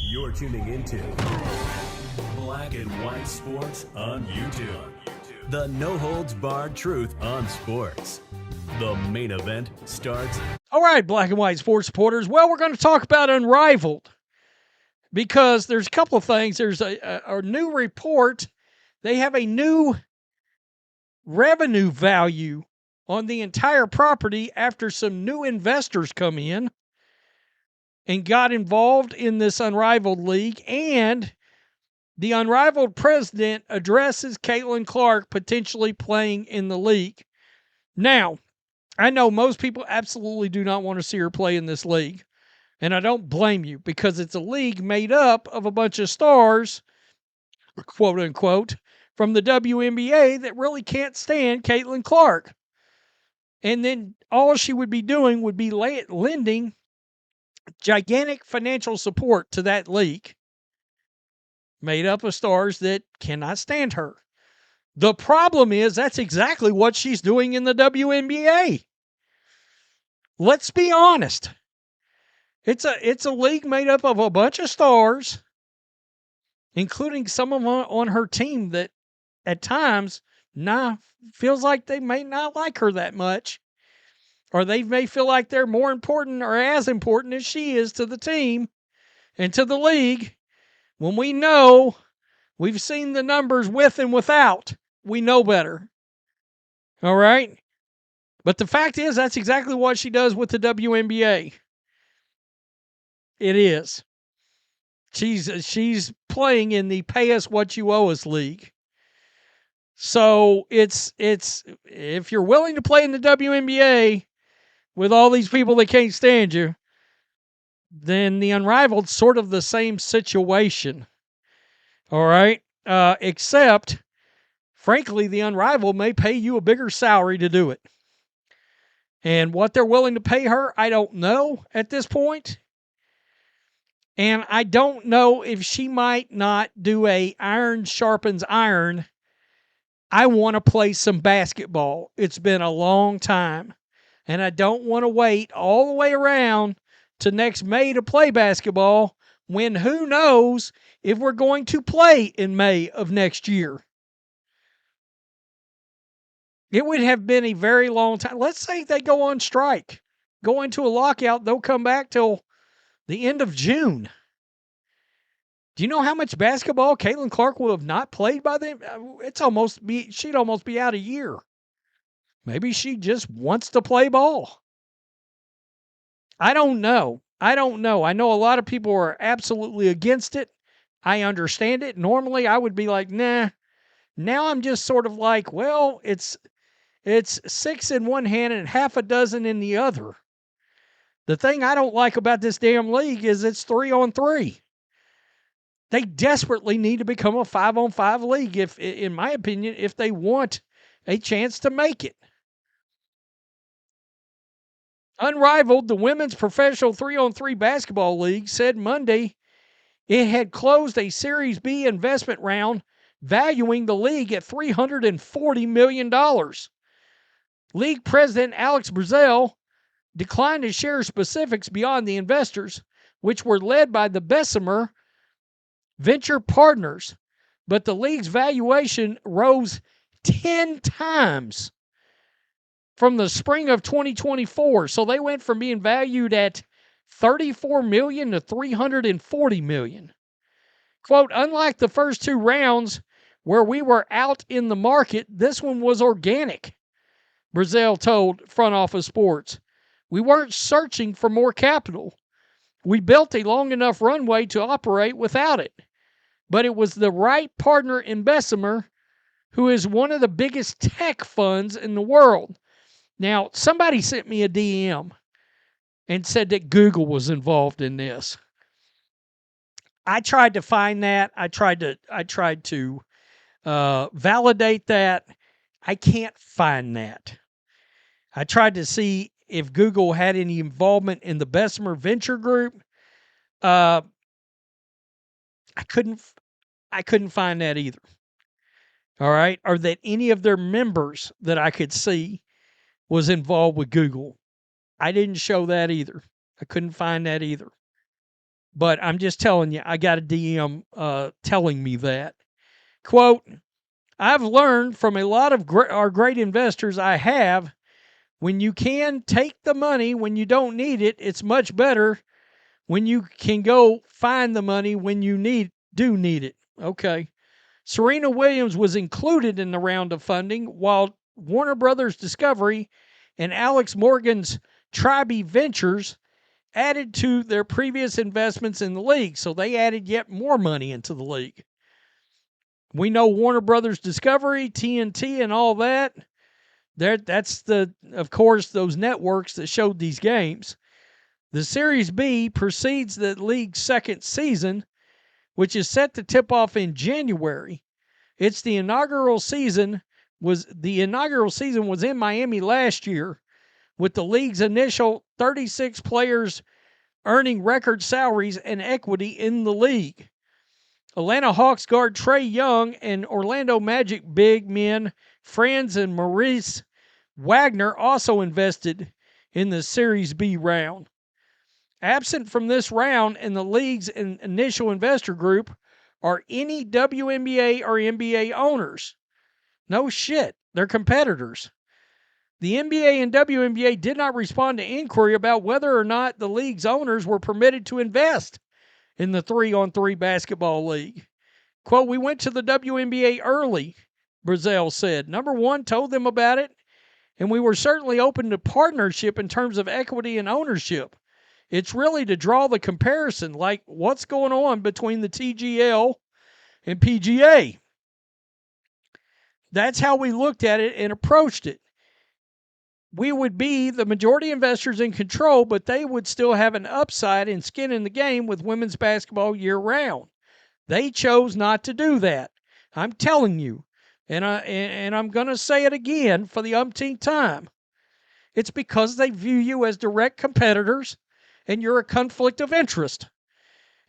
You're tuning into Black and White Sports on YouTube. The no-holds-barred truth on sports. The main event starts. All right, Black and White Sports supporters. Well, we're going to talk about Unrivaled because there's a couple of things. There's a new report. They have a new revenue value on the entire property after some new investors come in and got involved in this Unrivaled league, and the Unrivaled president addresses Caitlin Clark potentially playing in the league. Now, I know most people absolutely do not want to see her play in this league, and I don't blame you because it's a league made up of a bunch of stars, quote unquote, from the WNBA that really can't stand Caitlin Clark. And then all she would be doing would be lending gigantic financial support to that league made up of stars that cannot stand her. The problem is that's exactly what she's doing in the WNBA. Let's be honest. It's a league made up of a bunch of stars, including some of them on her team that at times feels like they may not like her that much. Or they may feel like they're more important or as important as she is to the team and to the league. When we know, we've seen the numbers with and without, we know better. All right? But the fact is, that's exactly what she does with the WNBA. It is. She's playing in the pay us what you owe us league. So it's if you're willing to play in the WNBA with all these people that can't stand you, then the Unrivaled's sort of the same situation. All right? Except, frankly, the Unrivaled may pay you a bigger salary to do it. And what they're willing to pay her, I don't know at this point. And I don't know if she might not do a iron sharpens iron. I want to play some basketball. It's been a long time. And I don't want to wait all the way around to next May to play basketball when who knows if we're going to play in May of next year. It would have been a very long time. Let's say they go on strike, go into a lockout, they'll come back till the end of June. Do you know how much basketball Caitlin Clark will have not played by then? She'd almost be out a year. Maybe she just wants to play ball. I don't know. I know a lot of people are absolutely against it. I understand it. Normally, I would be like, nah. Now I'm just sort of like, well, it's 6 in one hand and half a dozen in the other. The thing I don't like about this damn league is it's 3-on-3. They desperately need to become a 5-on-5 league, in my opinion, if they want a chance to make it. Unrivaled, the women's professional 3-on-3 basketball league, said Monday it had closed a Series B investment round valuing the league at $340 million. League president Alex Brazell declined to share specifics beyond the investors, which were led by the Bessemer Venture Partners, but the league's valuation rose 10 times from the spring of 2024. So they went from being valued at $34 million to $340 million. Quote, unlike the first two rounds where we were out in the market, this one was organic, Brazell told Front Office Sports. We weren't searching for more capital. We built a long enough runway to operate without it. But it was the right partner in Bessemer, who is one of the biggest tech funds in the world. Now, somebody sent me a DM and said that Google was involved in this. I tried to find that. I tried to validate that. I can't find that. I tried to see if Google had any involvement in the Bessemer Venture Group. I couldn't find that either. All right, or that any of their members that I could see was involved with Google. I didn't show that either. I couldn't find that either. But I'm just telling you, I got a DM telling me that. Quote, I've learned from a lot of our great investors when you can take the money when you don't need it, it's much better when you can go find the money when you do need it. Okay. Serena Williams was included in the round of funding, while Warner Brothers Discovery and Alex Morgan's Tribe Ventures added to their previous investments in the league. So they added yet more money into the league. We know Warner Brothers Discovery, TNT, and all that. That's of course, those networks that showed these games. The Series B precedes the league's second season, which is set to tip off in January. The inaugural season was in Miami last year, with the league's initial 36 players earning record salaries and equity in the league. Atlanta Hawks guard Trae Young and Orlando Magic big men Franz and Maurice Wagner also invested in the Series B round. Absent from this round in the league's initial investor group are any WNBA or NBA owners. No shit, they're competitors. The NBA and WNBA did not respond to inquiry about whether or not the league's owners were permitted to invest in the 3-on-3 basketball league. Quote, we went to the WNBA early, Brazil said. Number one, told them about it, and we were certainly open to partnership in terms of equity and ownership. It's really to draw the comparison, like what's going on between the TGL and PGA. That's how we looked at it and approached it. We would be the majority investors in control, but they would still have an upside and skin in the game with women's basketball year-round. They chose not to do that. I'm telling you, and I'm going to say it again for the umpteenth time. It's because they view you as direct competitors, and you're a conflict of interest.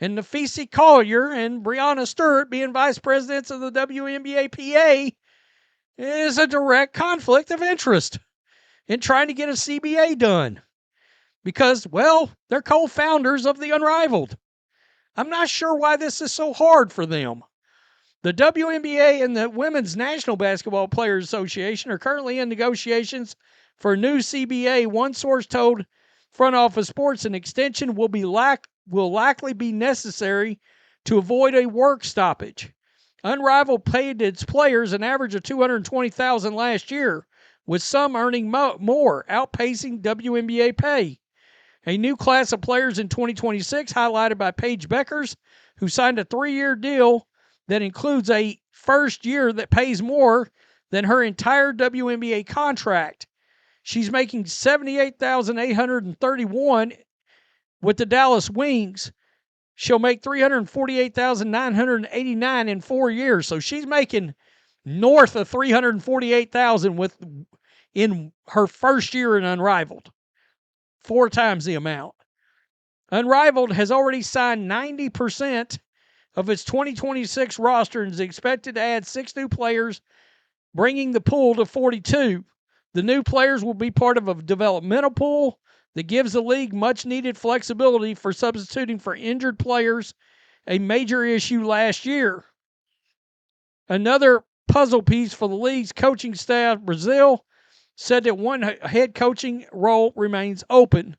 And Nafisi Collier and Breonna Stewart being vice presidents of the WNBA PA is a direct conflict of interest in trying to get a CBA done. Because, well, they're co-founders of the Unrivaled. I'm not sure why this is so hard for them. The WNBA and the Women's National Basketball Players Association are currently in negotiations for a new CBA. One source told Front Office Sports an extension will likely be necessary to avoid a work stoppage. Unrivaled paid its players an average of $220,000 last year, with some earning more, outpacing WNBA pay. A new class of players in 2026, highlighted by Paige Beckers, who signed a 3-year deal that includes a first year that pays more than her entire WNBA contract. She's making $78,831 with the Dallas Wings. She'll make $348,989 in 4 years. So she's making north of $348,000 in her first year in Unrivaled. 4 times the amount. Unrivaled has already signed 90% of its 2026 roster and is expected to add 6 new players, bringing the pool to 42. The new players will be part of a developmental pool that gives the league much-needed flexibility for substituting for injured players, a major issue last year. Another puzzle piece for the league's coaching staff, Brazil, said that one head coaching role remains open.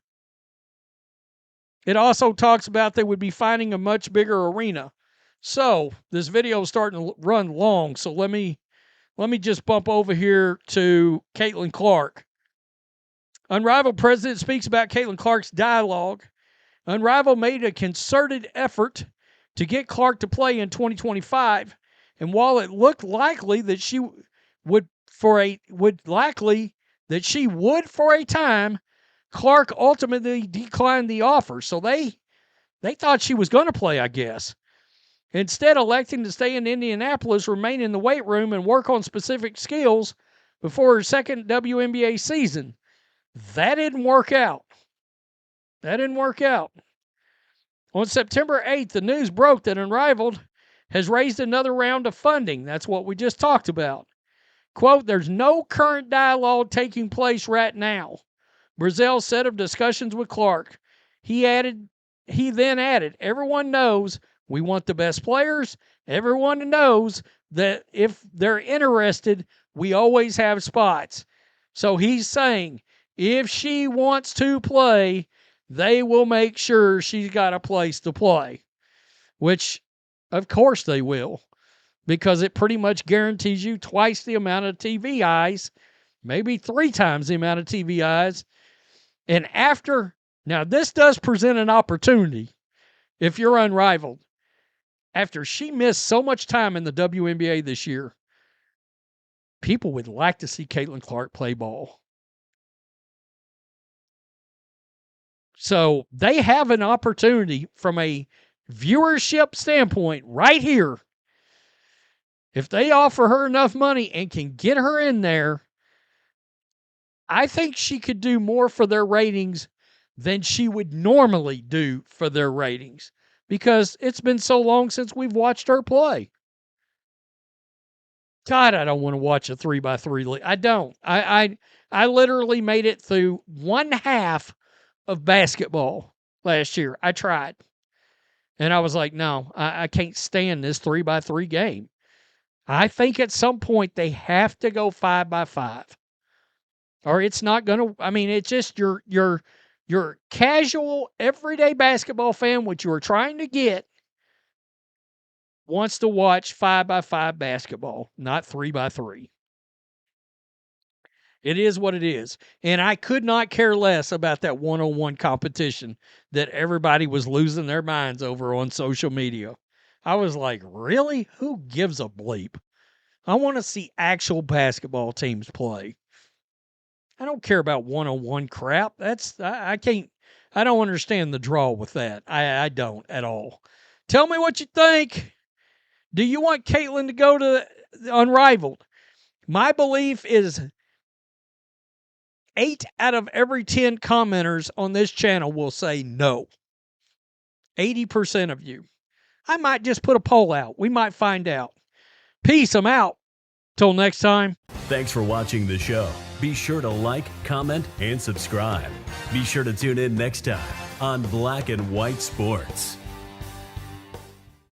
It also talks about they would be finding a much bigger arena. So this video is starting to run long, so let me just bump over here to Caitlin Clark. Unrivaled president speaks about Caitlin Clark's dialogue. Unrivaled made a concerted effort to get Clark to play in 2025, and while it looked likely that she would for a time, Clark ultimately declined the offer. So they thought she was going to play, I guess. Instead, electing to stay in Indianapolis, remain in the weight room, and work on specific skills before her second WNBA season. That didn't work out. On September 8th, the news broke that Unrivaled has raised another round of funding. That's what we just talked about. Quote, there's no current dialogue taking place right now, Brazil said of discussions with Clark. He added he then added, everyone knows we want the best players. Everyone knows that if they're interested, we always have spots. So he's saying if she wants to play, they will make sure she's got a place to play, which of course they will, because it pretty much guarantees you twice the amount of TV eyes, maybe 3 times the amount of TV eyes. And now this does present an opportunity if you're Unrivaled. After she missed so much time in the WNBA this year, people would like to see Caitlin Clark play ball. So they have an opportunity from a viewership standpoint right here. If they offer her enough money and can get her in there, I think she could do more for their ratings than she would normally do for their ratings, because it's been so long since we've watched her play. God, I don't want to watch a 3x3 league. I don't. I literally made it through one half of basketball last year. I tried. And I was like, no, I can't stand this 3x3 game. I think at some point they have to go 5x5. Or it's not going to, I mean, it's just your casual, everyday basketball fan, which you are trying to get, wants to watch 5x5 basketball, not 3x3. It is what it is. And I could not care less about that one-on-one competition that everybody was losing their minds over on social media. I was like, really? Who gives a bleep? I want to see actual basketball teams play. I don't care about one-on-one crap. I don't understand the draw with that. I don't at all. Tell me what you think. Do you want Caitlin to go to Unrivaled? My belief is 8 out of every 10 commenters on this channel will say no. 80% of you. I might just put a poll out. We might find out. Peace. I'm out. Till next time. Thanks for watching the show. Be sure to like, comment, and subscribe. Be sure to tune in next time on Black and White Sports.